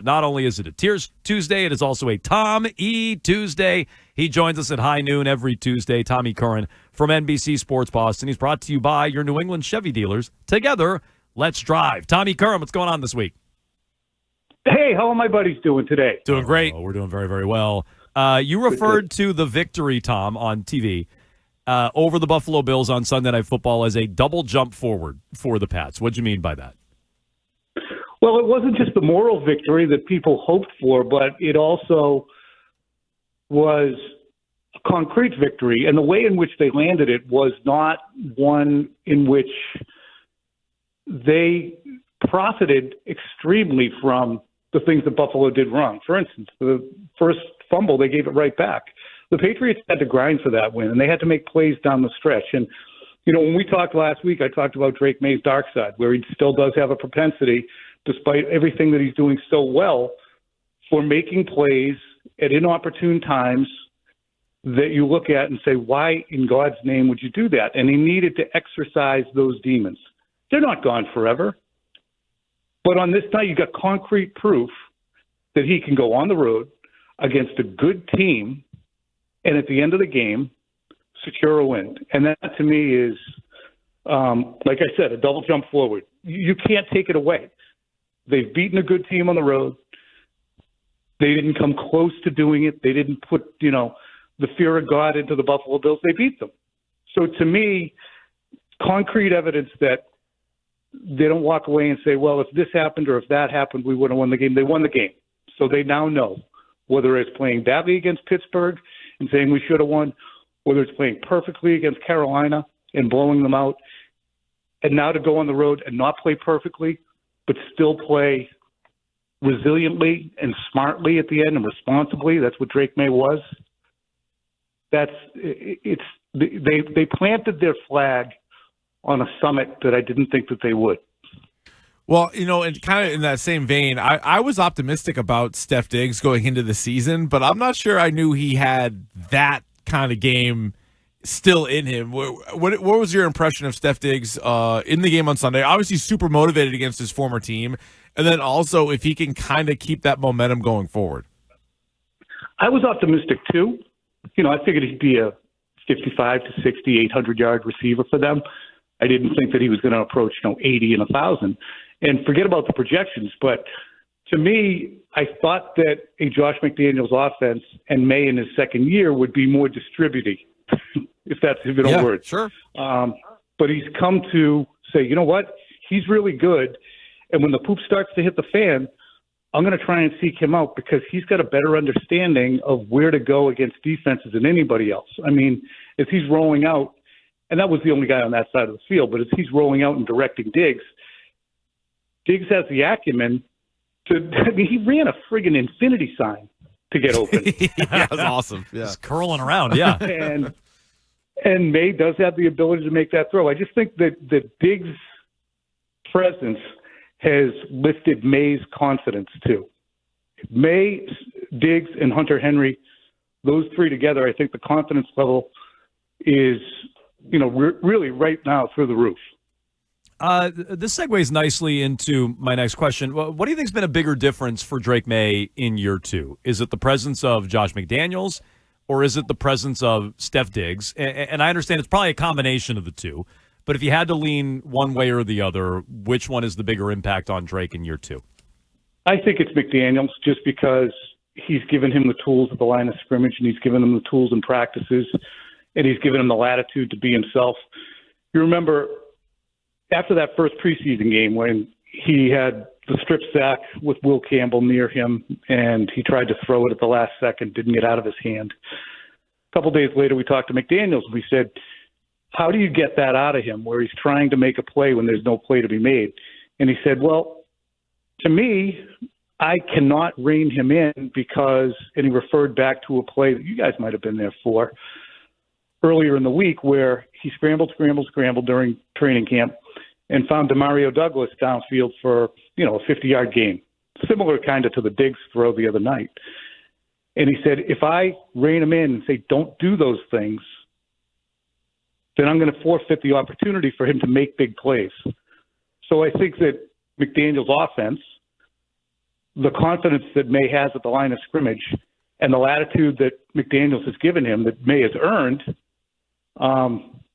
Not only is it a Tears Tuesday, it is also a Tom E. Tuesday. He joins us at high noon every Tuesday. Tommy Curran from NBC Sports Boston. He's brought to you by your New England Chevy dealers. Together, let's drive. Tommy Curran, what's going on this week? Hey, how are my buddies doing today? Doing great. We're doing very, very well. You referred to the victory, Tom, on TV over the Buffalo Bills on Sunday Night Football as a double jump forward for the Pats. What do you mean by that? Well, it wasn't just the moral victory that people hoped for, but it also was a concrete victory. And the way in which they landed it was not one in which they profited extremely from the things that Buffalo did wrong. For instance, the first fumble, they gave it right back. The Patriots had to grind for that win, and they had to make plays down the stretch. And, you know, when we talked last week, I talked about Drake Maye's dark side, where he still does have a propensity, despite everything that he's doing so well, for making plays at inopportune times that you look at and say, why in God's name would you do that? And he needed to exercise those demons. They're not gone forever. But on this night, you got concrete proof that he can go on the road against a good team and at the end of the game, secure a win. And that, to me, is, like I said, a double jump forward. You can't take it away. They've beaten a good team on the road. They didn't come close to doing it. They didn't put, the fear of God into the Buffalo Bills. They beat them. So to me, concrete evidence that they don't walk away and say, well, if this happened or if that happened, we would have won the game. They won the game. So they now know whether it's playing badly against Pittsburgh and saying we should have won, whether it's playing perfectly against Carolina and blowing them out, and now to go on the road and not play perfectly, but still play resiliently and smartly at the end and responsibly. That's what Drake Maye was. They planted their flag on a summit that I didn't think that they would. Well, and kind of in that same vein, I was optimistic about Steph Diggs going into the season, but I'm not sure I knew he had that kind of game still in him. What was your impression of Steph Diggs in the game on Sunday? Obviously super motivated against his former team, and then also if he can kind of keep that momentum going forward. I was optimistic too. I figured he'd be a 55 to 60, 800-yard receiver for them. I didn't think that he was going to approach 80 and 1,000. And forget about the projections, but to me, I thought that a Josh McDaniels offense and May in his second year would be more distributing, if that's even a word. Sure. But he's come to say, you know what? He's really good. And when the poop starts to hit the fan, I'm going to try and seek him out because he's got a better understanding of where to go against defenses than anybody else. I mean, as he's rolling out, and that was the only guy on that side of the field, but as he's rolling out and directing Diggs has the acumen he ran a friggin' infinity sign to get open. That was awesome. Yeah. Just curling around, yeah. and May does have the ability to make that throw. I just think that Diggs' presence has lifted May's confidence too. May, Diggs, and Hunter Henry, those three together, I think the confidence level is, really right now through the roof. This segues nicely into my next question. What do you think has been a bigger difference for Drake Maye in year two? Is it the presence of Josh McDaniels, or is it the presence of Steph Diggs? And I understand it's probably a combination of the two, but if you had to lean one way or the other, which one is the bigger impact on Drake in year two? I think it's McDaniels, just because he's given him the tools at the line of scrimmage, and he's given him the tools in practices, and he's given him the latitude to be himself. You remember after that first preseason game when he had the strip sack with Will Campbell near him and he tried to throw it at the last second, didn't get out of his hand. A couple days later, we talked to McDaniels and we said, how do you get that out of him where he's trying to make a play when there's no play to be made? And he said, well, to me, I cannot rein him in because, and he referred back to a play that you guys might have been there for earlier in the week where he scrambled during training camp and found Demario Douglas downfield for, a 50-yard gain, similar kind of to the Diggs throw the other night. And he said, if I rein him in and say, don't do those things, then I'm going to forfeit the opportunity for him to make big plays. So I think that McDaniels' offense the confidence that Maye has at the line of scrimmage and the latitude that McDaniels has given him, that Maye has earned,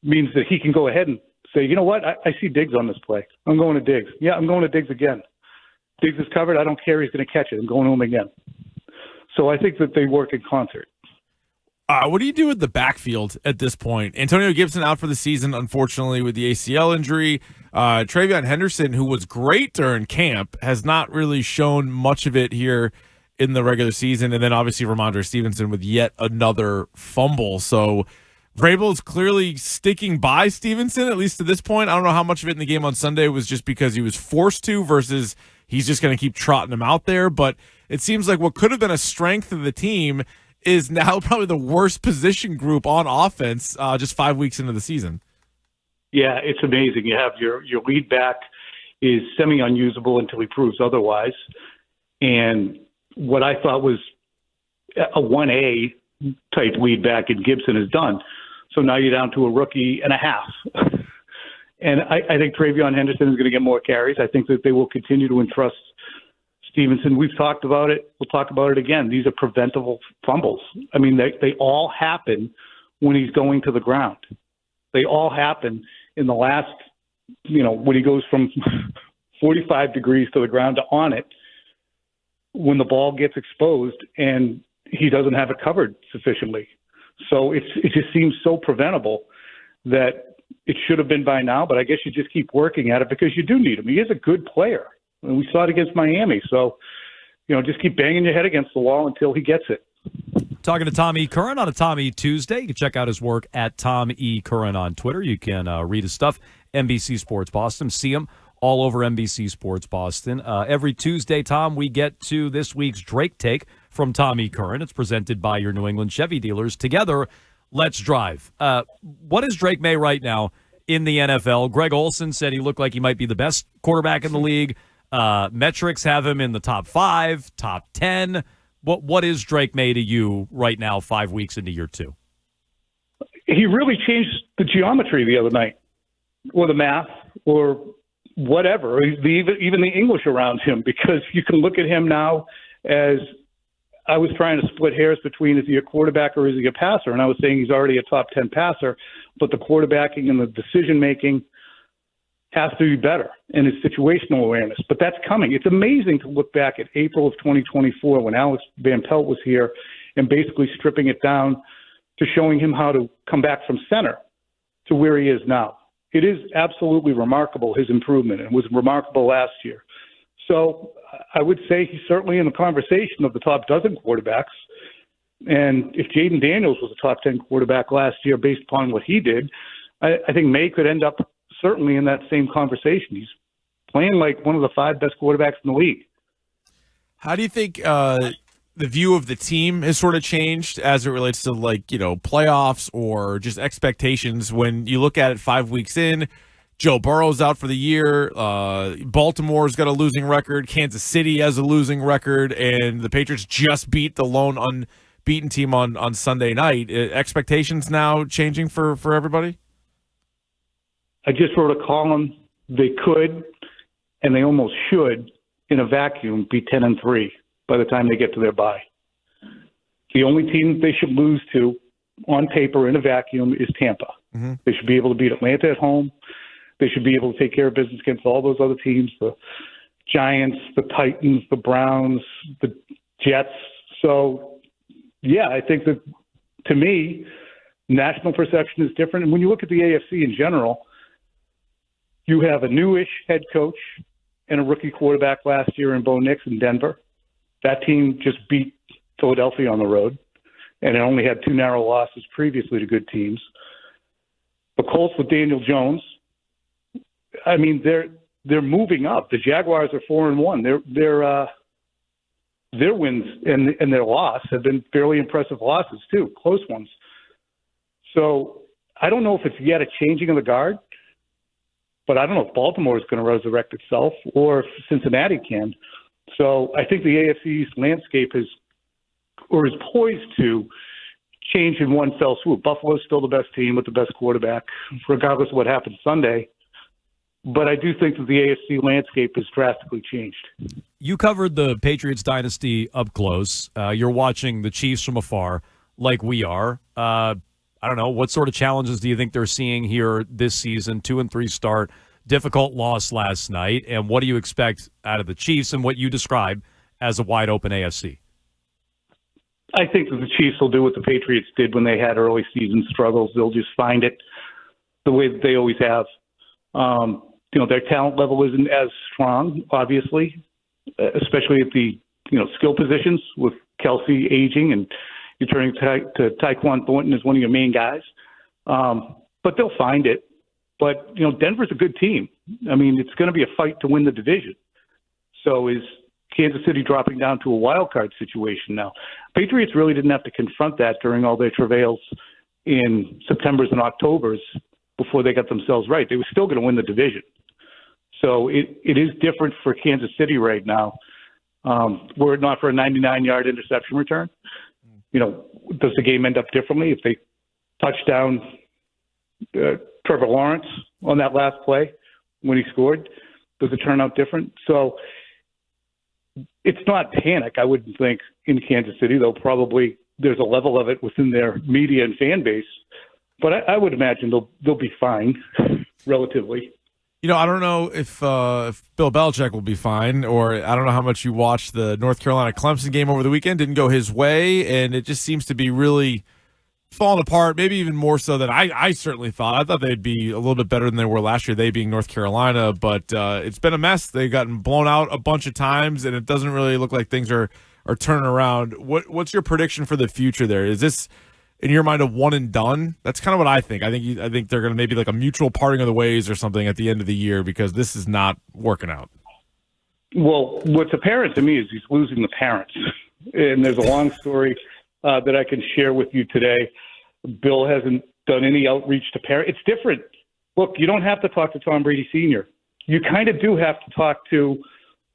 means that he can go ahead and say, you know what, I see Diggs on this play. I'm going to Diggs. Yeah, I'm going to Diggs again. Diggs is covered. I don't care. He's going to catch it. I'm going to him again. So I think that they work in concert. What do you do with the backfield at this point? Antonio Gibson out for the season, unfortunately, with the ACL injury. Travion Henderson, who was great during camp, has not really shown much of it here in the regular season. And then obviously Ramondre Stevenson with yet another fumble. So Vrabel's clearly sticking by Stevenson, at least to this point. I don't know how much of it in the game on Sunday was just because he was forced to versus he's just going to keep trotting him out there. But it seems like what could have been a strength of the team is now probably the worst position group on offense just 5 weeks into the season. Yeah, it's amazing. You have your lead back is semi-unusable until he proves otherwise. And what I thought was a 1A type lead back in Gibson is done. So now you're down to a rookie and a half. And I think Travion Henderson is going to get more carries. I think that they will continue to entrust Stevenson. We've talked about it. We'll talk about it again. These are preventable fumbles. I mean, they all happen when he's going to the ground. They all happen in the last, when he goes from 45 degrees to the ground to on it, when the ball gets exposed and he doesn't have it covered sufficiently. So it just seems so preventable that it should have been by now, but I guess you just keep working at it because you do need him. He is a good player. And we saw it against Miami. So, just keep banging your head against the wall until he gets it. Talking to Tom E. Curran on a Tom E. Tuesday. You can check out his work at Tom E. Curran on Twitter. You can read his stuff, NBC Sports Boston. See him all over NBC Sports Boston. Every Tuesday, Tom, we get to this week's Drake Take from Tom E. Curran. It's presented by your New England Chevy dealers. Together, let's drive. What is Drake Maye right now in the NFL? Greg Olsen said he looked like he might be the best quarterback in the league. Metrics have him in the top 5, top 10. What is Drake Maye to you right now, 5 weeks into year 2? He really changed the geometry the other night, or the math, or whatever, even the English around him, because you can look at him now as I was trying to split hairs between is he a quarterback or is he a passer, and I was saying he's already a top 10 passer, but the quarterbacking and the decision-making has to be better in his situational awareness. But that's coming. It's amazing to look back at April of 2024 when Alex Van Pelt was here and basically stripping it down to showing him how to come back from center to where he is now. It is absolutely remarkable, his improvement. It was remarkable last year. So I would say he's certainly in the conversation of the top dozen quarterbacks. And if Jaden Daniels was a top 10 quarterback last year based upon what he did, I think Maye could end up certainly in that same conversation. He's playing like one of the 5 best quarterbacks in the league. How do you think the view of the team has sort of changed as it relates to playoffs or just expectations when you look at it 5 weeks in? Joe Burrow's out for the year. Baltimore's got a losing record. Kansas City has a losing record, and the Patriots just beat the lone unbeaten team on Sunday night. Expectations now changing for everybody? I just wrote a column. They could, and they almost should, in a vacuum, be 10-3 by the time they get to their bye. The only team they should lose to, on paper, in a vacuum, is Tampa. Mm-hmm. They should be able to beat Atlanta at home. They should be able to take care of business against all those other teams, the Giants, the Titans, the Browns, the Jets. So, yeah, I think that, to me, national perception is different. And when you look at the AFC in general, you have a newish head coach and a rookie quarterback last year in Bo Nix in Denver. That team just beat Philadelphia on the road, and it only had 2 narrow losses previously to good teams. The Colts with Daniel Jones, I mean, they're moving up. The Jaguars are 4-1. Their wins and their loss have been fairly impressive losses too, close ones. So I don't know if it's yet a changing of the guard, but I don't know if Baltimore is going to resurrect itself or if Cincinnati can. So I think the AFC East landscape is poised to change in one fell swoop. Buffalo's still the best team with the best quarterback, regardless of what happens Sunday. But I do think that the AFC landscape has drastically changed. You covered the Patriots dynasty up close. You're watching the Chiefs from afar, like we are. I don't know, what sort of challenges do you think they're seeing here this season? 2-3 start, difficult loss last night, and what do you expect out of the Chiefs and what you describe as a wide open AFC? I think that the Chiefs will do what the Patriots did when they had early season struggles. They'll just find it the way that they always have. Their talent level isn't as strong, obviously, especially at the skill positions with Kelsey aging and you're turning to Tyquan Thornton as one of your main guys. But they'll find it. But, Denver's a good team. I mean, it's going to be a fight to win the division. So is Kansas City dropping down to a wild card situation now? Patriots really didn't have to confront that during all their travails in Septembers and Octobers before they got themselves right. They were still going to win the division. So it is different for Kansas City right now. Were it not for a 99-yard interception return, does the game end up differently if they touch down Trevor Lawrence on that last play when he scored? Does it turn out different? So it's not panic, I wouldn't think, in Kansas City, though probably there's a level of it within their media and fan base. But I would imagine they'll be fine, relatively. I don't know if Bill Belichick will be fine, or I don't know how much you watched the North Carolina-Clemson game over the weekend. Didn't go his way, and it just seems to be really falling apart, maybe even more so than I certainly thought. I thought they'd be a little bit better than they were last year, they being North Carolina, but it's been a mess. They've gotten blown out a bunch of times, and it doesn't really look like things are turning around. What's your prediction for the future there? Is this, in your mind, a one and done? That's kind of what I think. I think they're going to maybe like a mutual parting of the ways or something at the end of the year because this is not working out. Well, what's apparent to me is he's losing the parents. And there's a long story that I can share with you today. Bill hasn't done any outreach to parents. It's different. Look, you don't have to talk to Tom Brady Sr. You kind of do have to talk to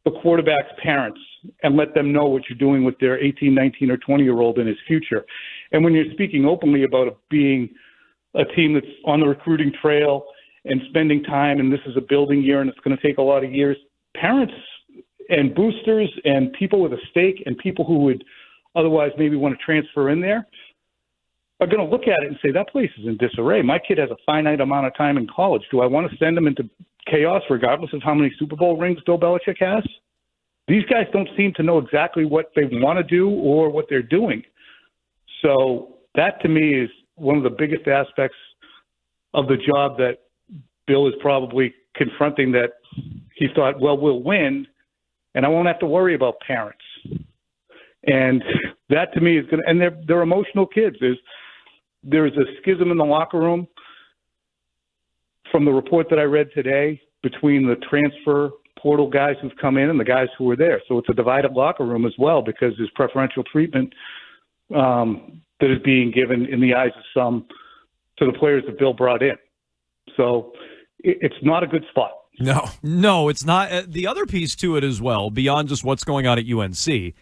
the quarterback's parents and let them know what you're doing with their 18, 19, or 20-year-old in his future. And when you're speaking openly about it being a team that's on the recruiting trail and spending time, and this is a building year and it's going to take a lot of years, parents and boosters and people with a stake and people who would otherwise maybe want to transfer in there are going to look at it and say, that place is in disarray. My kid has a finite amount of time in college. Do I want to send him into chaos regardless of how many Super Bowl rings Bill Belichick has? These guys don't seem to know exactly what they want to do or what they're doing. So that, to me, is one of the biggest aspects of the job that Bill is probably confronting, that he thought, well, we'll win, and I won't have to worry about parents. And that, to me, is going to – and they're emotional kids. There's a schism in the locker room from the report that I read today between the transfer portal guys who've come in and the guys who were there. So it's a divided locker room as well because there's preferential treatment that is being given in the eyes of some to the players that Bill brought in. So it's not a good spot. No, it's not. The other piece to it as well, beyond just what's going on at UNC,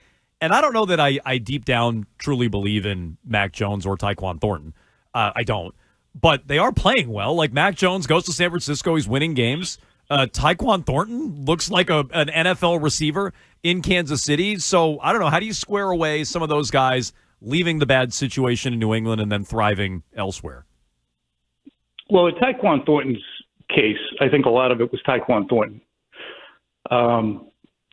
and I don't know that I deep down truly believe in Mac Jones or Tyquan Thornton. I don't. But they are playing well. Like, Mac Jones goes to San Francisco. He's winning games. Tyquan Thornton looks like an NFL receiver in Kansas City. So, I don't know. How do you square away some of those guys leaving the bad situation in New England and then thriving elsewhere? Well, in Tyquan Thornton's case, I think a lot of it was Tyquan Thornton.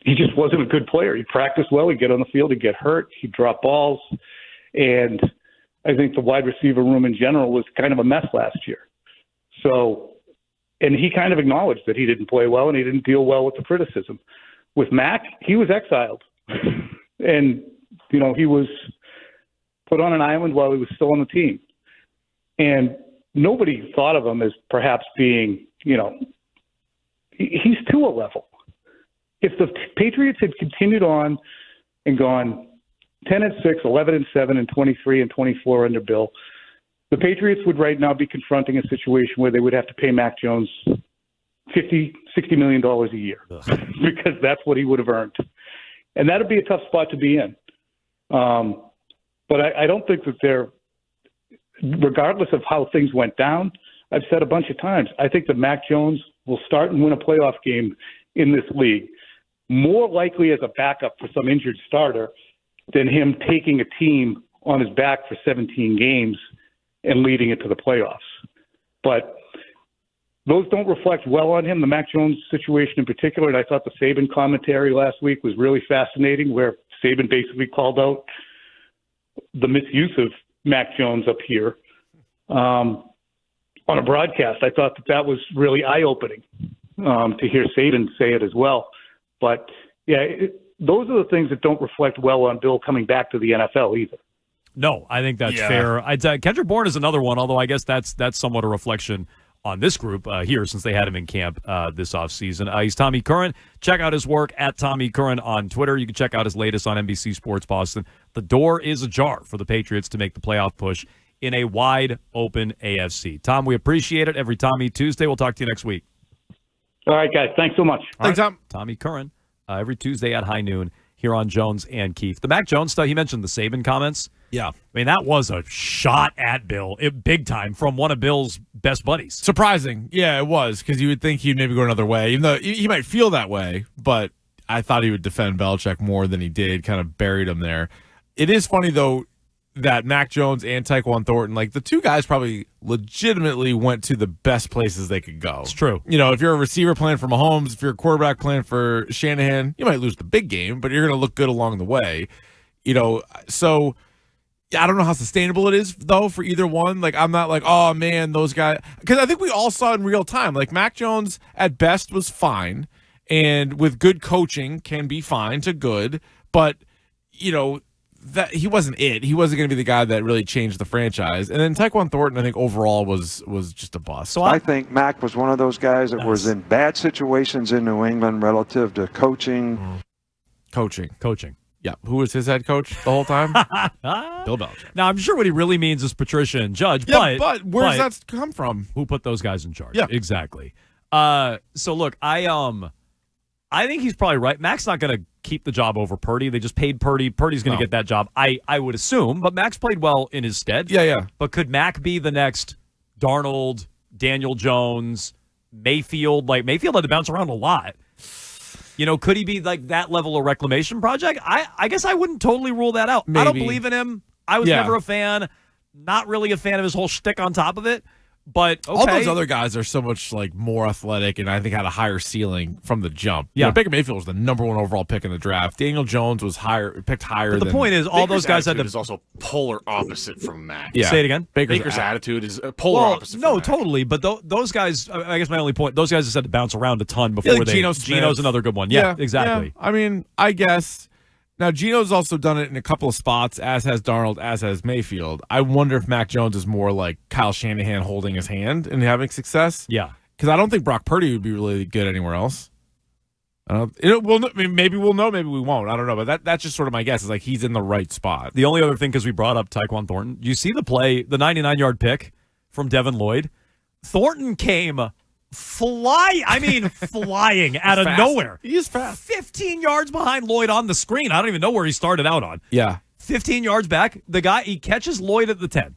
He just wasn't a good player. He practiced well. He'd get on the field. He'd get hurt. He'd drop balls. And I think the wide receiver room in general was kind of a mess last year. So, and he kind of acknowledged that he didn't play well and he didn't deal well with the criticism. With Mac, he was exiled. And, he was put on an island while he was still on the team. And nobody thought of him as perhaps being, he's to a level. If the Patriots had continued on and gone 10-6, 11-7, and 23-24 under Bill, the Patriots would right now be confronting a situation where they would have to pay Mac Jones $50, $60 million a year because that's what he would have earned. And that would be a tough spot to be in. But I don't think that they're, regardless of how things went down, I've said a bunch of times, I think that Mac Jones will start and win a playoff game in this league more likely as a backup for some injured starter than him taking a team on his back for 17 games and leading it to the playoffs. But those don't reflect well on him, the Mac Jones situation in particular. And I thought the Saban commentary last week was really fascinating, where Saban basically called out the misuse of Mac Jones up here on a broadcast. I thought that was really eye-opening to hear Saban say it as well. But, yeah, those are the things that don't reflect well on Bill coming back to the NFL either. No, I think that's fair. Kendrick Bourne is another one, although I guess that's somewhat a reflection on this group here since they had him in camp this offseason. He's Tommy Curran. Check out his work at Tommy Curran on Twitter. You can check out his latest on NBC Sports Boston. The door is ajar for the Patriots to make the playoff push in a wide-open AFC. Tom, we appreciate it. Every Tommy Tuesday. We'll talk to you next week. All right, guys. Thanks so much. Thanks, Tom. Tommy Curran, every Tuesday at high noon here on Jones and Keefe. The Mac Jones stuff, he mentioned the Saban comments. Yeah. I mean, that was a shot at Bill, big time, from one of Bill's best buddies. Surprising. Yeah, it was, because you would think he'd maybe go another way, even though he might feel that way, but I thought he would defend Belichick more than he did, kind of buried him there. It is funny, though, that Mac Jones and Tyquan Thornton, like the two guys probably legitimately went to the best places they could go. It's true. You know, if you're a receiver playing for Mahomes, if you're a quarterback playing for Shanahan, you might lose the big game, but you're going to look good along the way. You know, so I don't know how sustainable it is, though, for either one. Like, I'm not like, oh, man, those guys. Because I think we all saw in real time. Like, Mac Jones, at best, was fine. And with good coaching, can be fine to good. But, you know, that he wasn't it. He wasn't going to be the guy that really changed the franchise. And then Tyquan Thornton, I think, overall was just a bust. So I think Mac was one of those guys that was in bad situations in New England relative to coaching. Coaching. Yeah. Who was his head coach the whole time? Bill Belichick. Now, I'm sure what he really means is Patricia and Judge. Yeah, but where does that come from? Who put those guys in charge? Yeah. Exactly. So, look, I think he's probably right. Mac's not going to keep the job over Purdy. They just paid Purdy. Purdy's going to get that job, I would assume. But Mac's played well in his stead. Yeah. But could Mac be the next Darnold, Daniel Jones, Mayfield? Like, Mayfield had to bounce around a lot. You know, could he be like that level of reclamation project? I guess I wouldn't totally rule that out. Maybe. I don't believe in him. I was never a fan. Not really a fan of his whole shtick on top of it. But okay. All those other guys are so much like more athletic, and I think had a higher ceiling from the jump. Yeah, you know, Baker Mayfield was the number one overall pick in the draft. Daniel Jones was picked higher. But the point is, all those guys had to. Is also polar opposite from Mac. Yeah. Say it again. Baker's attitude is polar opposite. No, from Mac. totally. But those guys, I guess my only point, those guys just had to bounce around a ton before like Geno's another good one. Yeah, exactly. Yeah. I mean, I guess. Now, Geno's also done it in a couple of spots, as has Darnold, as has Mayfield. I wonder if Mac Jones is more like Kyle Shanahan holding his hand and having success. Yeah. Because I don't think Brock Purdy would be really good anywhere else. Maybe we'll know, maybe we won't. I don't know. But that's just sort of my guess. Is like he's in the right spot. The only other thing, because we brought up Tyquan Thornton, you see the play, the 99-yard pick from Devin Lloyd? Thornton came flying out of nowhere. He's fast. 15 yards behind Lloyd on the screen. I don't even know where he started out on. Yeah. 15 yards back. The guy, he catches Lloyd at the 10.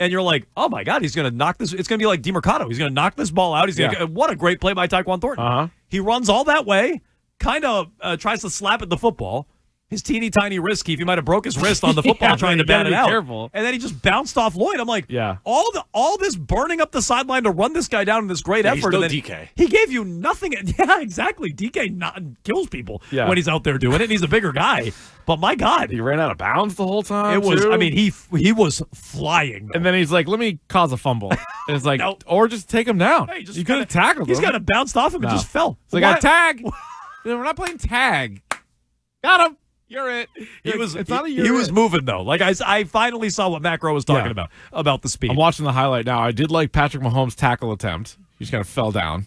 And you're like, oh, my God, he's going to knock this. It's going to be like DeMercado. He's going to knock this ball out. What a great play by Tyquan Thornton. Uh-huh. He runs all that way, kind of tries to slap at the football. His teeny tiny wrist, Keefe, he might have broke his wrist on the football trying to bat it out. Careful. And then he just bounced off Lloyd. I'm like, yeah. All this burning up the sideline to run this guy down in this great effort. He's no and DK. He gave you nothing. Yeah, exactly. DK kills people when he's out there doing it. And he's a bigger guy. But my God, he ran out of bounds the whole time. It was. Too. I mean, he was flying. And then he's like, "Let me cause a fumble." And it's like, or just take him down. Hey, you could have tackled him. He's got bounced off him and just fell. It's like a tag. We're not playing tag. Got him. You're it. He was moving though. Like I finally saw what Macro was talking about the speed. I'm watching the highlight now. I did like Patrick Mahomes' tackle attempt. He just kind of fell down.